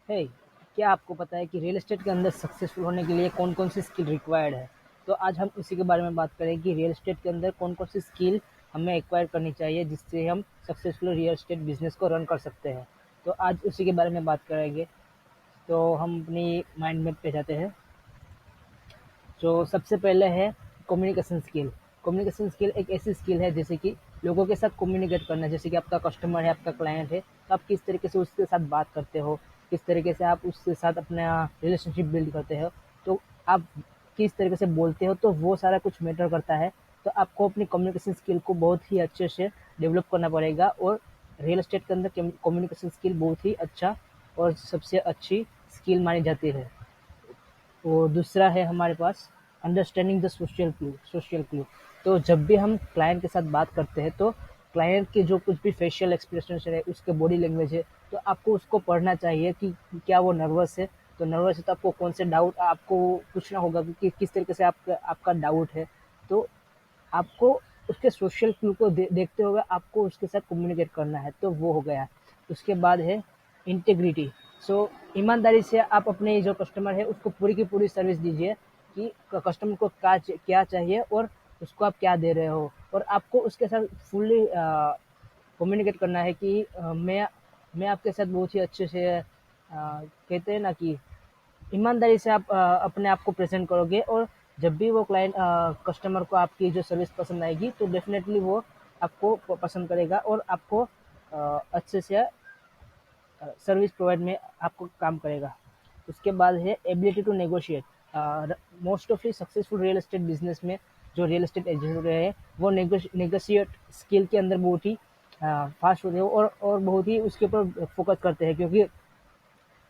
है। क्या आपको पता है कि रियल एस्टेट के अंदर सक्सेसफुल होने के लिए कौन कौन सी स्किल रिक्वायर्ड है? तो आज हम इसी के बारे में बात करें कि रियल एस्टेट के अंदर कौन कौन सी स्किल हमें एक्वायर करनी चाहिए जिससे हम सक्सेसफुल रियल एस्टेट बिजनेस को रन कर सकते हैं। तो आज उसी के बारे में बात करेंगे। तो हम अपनी माइंड मैप पे जाते हैं। जो सबसे पहले है कम्युनिकेशन स्किल। कम्युनिकेशन स्किल एक ऐसी स्किल है जैसे कि लोगों के साथ कम्युनिकेट करना। जैसे कि आपका कस्टमर है, आपका क्लाइंट है, तो आप किस तरीके से उसके साथ बात करते हो, किस तरीके से आप उसके साथ अपना रिलेशनशिप बिल्ड करते हो, तो आप किस तरीके से बोलते हो, तो वो सारा कुछ मैटर करता है। तो आपको अपनी कम्युनिकेशन स्किल को बहुत ही अच्छे से डेवलप करना पड़ेगा। और रियल एस्टेट के अंदर कम्युनिकेशन स्किल बहुत ही अच्छा और सबसे अच्छी स्किल मानी जाती है। और दूसरा है हमारे पास अंडरस्टैंडिंग द सोशल क्यू। तो जब भी हम क्लाइंट के साथ बात करते हैं तो क्लाइंट के जो कुछ भी फेशियल एक्सप्रेशन है, उसके बॉडी लैंग्वेज है, तो आपको उसको पढ़ना चाहिए कि क्या वो नर्वस है। तो नर्वस है तो आपको कौन से डाउट आपको पूछना होगा कि किस तरीके से आपका डाउट है। तो आपको उसके सोशल क्यू को देखते हुए आपको उसके साथ कम्युनिकेट करना है। तो वो हो गया। उसके बाद है इंटेग्रिटी। सो ईमानदारी से आप अपने जो कस्टमर है उसको पूरी की पूरी सर्विस दीजिए कि कस्टमर को क्या चाहिए और उसको आप क्या दे रहे हो। और आपको उसके साथ फुल्ली कम्युनिकेट करना है कि मैं आपके साथ बहुत ही अच्छे से कहते हैं ना कि ईमानदारी से आप अपने आप को प्रेजेंट करोगे। और जब भी वो क्लाइंट कस्टमर को आपकी जो सर्विस पसंद आएगी तो डेफिनेटली वो आपको पसंद करेगा और आपको अच्छे से सर्विस प्रोवाइड में आपको काम करेगा। उसके बाद है ability to negotiate. Most of the successful real estate business में जो रियल एस्टेट एजेंट रहे हैं वो नेगोशिएट स्किल के अंदर बहुत ही फास्ट होते हैं और बहुत ही उसके ऊपर फोकस करते हैं। क्योंकि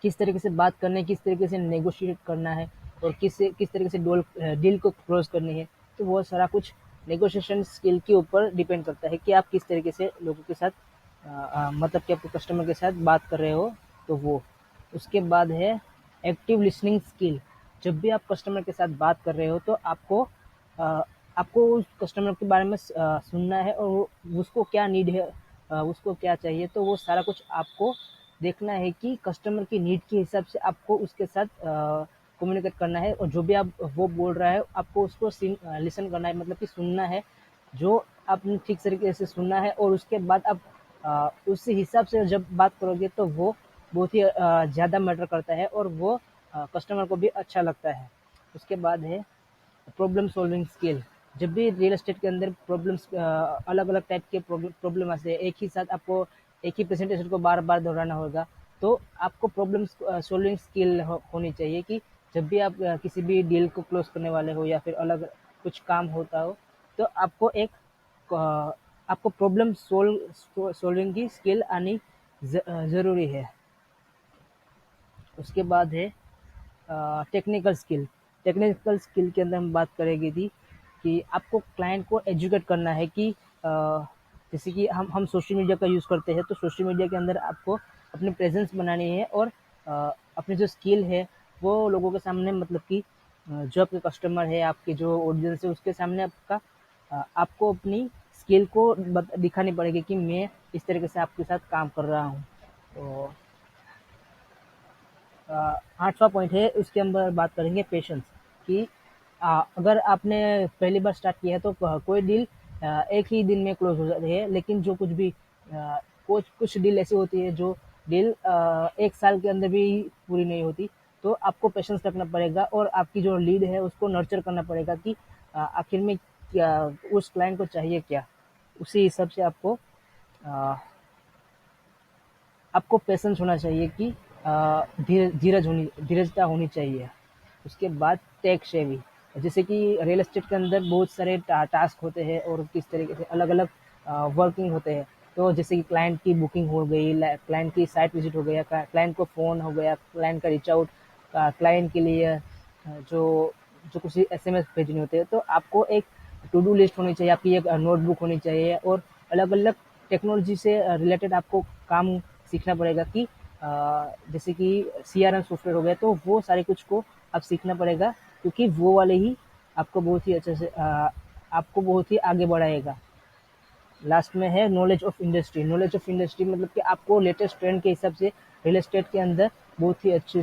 किस तरीके से बात करनी है, किस तरीके से नेगोशिएट करना है और किस तरीके से डील को क्लोज करनी है, तो वो सारा कुछ नेगोशिएशन स्किल के ऊपर डिपेंड करता है कि आप किस तरीके से लोगों के साथ मतलब कि आपके कस्टमर के साथ बात कर रहे हो। तो वो उसके बाद है एक्टिव लिसनिंग स्किल। जब भी आप कस्टमर के साथ बात कर रहे हो तो अ, आपको उस कस्टमर के बारे में सुनना है और उसको क्या नीड है, उसको क्या चाहिए। तो वो सारा कुछ आपको देखना है कि कस्टमर की नीड के हिसाब से आपको उसके साथ कम्युनिकेट करना है। और जो भी आप वो बोल रहा है आपको उसको लिसन करना है, मतलब कि सुनना है। जो आपने ठीक तरीके से सुनना है और उसके बाद आप उसी हिसाब से जब बात करोगे तो वो बहुत ही ज़्यादा मैटर करता है और वो कस्टमर को भी अच्छा लगता है। उसके बाद है प्रॉब्लम सॉल्विंग स्किल। जब भी रियल एस्टेट के अंदर प्रॉब्लम्स अलग अलग टाइप के प्रॉब्लम आते हैं, एक ही साथ आपको एक ही प्रेजेंटेशन को बार बार दोहराना होगा। तो आपको प्रॉब्लम सॉल्विंग स्किल होनी चाहिए कि जब भी आप किसी भी डील को क्लोज करने वाले हो या फिर अलग कुछ काम होता हो तो आपको प्रॉब्लम सॉल्विंग की स्किल आनी ज़रूरी है। उसके बाद है टेक्निकल स्किल। टेक्निकल स्किल के अंदर हम बात करेंगे थी कि आपको क्लाइंट को एजुकेट करना है कि जैसे कि हम सोशल मीडिया का यूज़ करते हैं तो सोशल मीडिया के अंदर आपको अपनी प्रेजेंस बनानी है और अपनी जो स्किल है वो लोगों के सामने, मतलब कि जो आपके कस्टमर है, आपके जो ऑडियंस है, उसके सामने आपको अपनी स्किल को दिखानी पड़ेगी कि मैं इस तरीके से आपके साथ काम कर रहा हूँ। तो 8वां पॉइंट है, उसके अंदर बात करेंगे पेशेंस कि अगर आपने पहली बार स्टार्ट किया है तो कोई डील एक ही दिन में क्लोज हो जाती है। लेकिन जो कुछ भी कुछ कुछ डील ऐसी होती है जो डील एक साल के अंदर भी पूरी नहीं होती। तो आपको पेशेंस रखना पड़ेगा और आपकी जो लीड है उसको नर्चर करना पड़ेगा कि आखिर में क्या उस क्लाइंट को चाहिए क्या। उसी हिसाब से आपको पेशेंस होना चाहिए कि धीरजता होनी चाहिए। उसके बाद टेक सेवी। जैसे कि रियल एस्टेट के अंदर बहुत सारे टास्क होते हैं और किस तरीके से अलग अलग वर्किंग होते हैं। तो जैसे कि क्लाइंट की बुकिंग हो गई, क्लाइंट की साइट विजिट हो गया, क्लाइंट को फ़ोन हो गया, क्लाइंट का रीच आउट, क्लाइंट के लिए जो जो कुछ एसएमएस भेजने होते हैं। तो आपको एक टू डू लिस्ट होनी चाहिए, आपकी एक नोटबुक होनी चाहिए और अलग अलग टेक्नोलॉजी से रिलेटेड आपको काम सीखना पड़ेगा कि जैसे कि सीआरएम सॉफ्टवेयर हो गया, तो वो सारे कुछ को आप सीखना पड़ेगा। क्योंकि वो वाले ही आपको बहुत ही अच्छे से आपको बहुत ही आगे बढ़ाएगा। लास्ट में है knowledge of industry. Knowledge of industry मतलब कि आपको लेटेस्ट ट्रेंड के हिसाब से रियल एस्टेट के अंदर बहुत ही अच्छी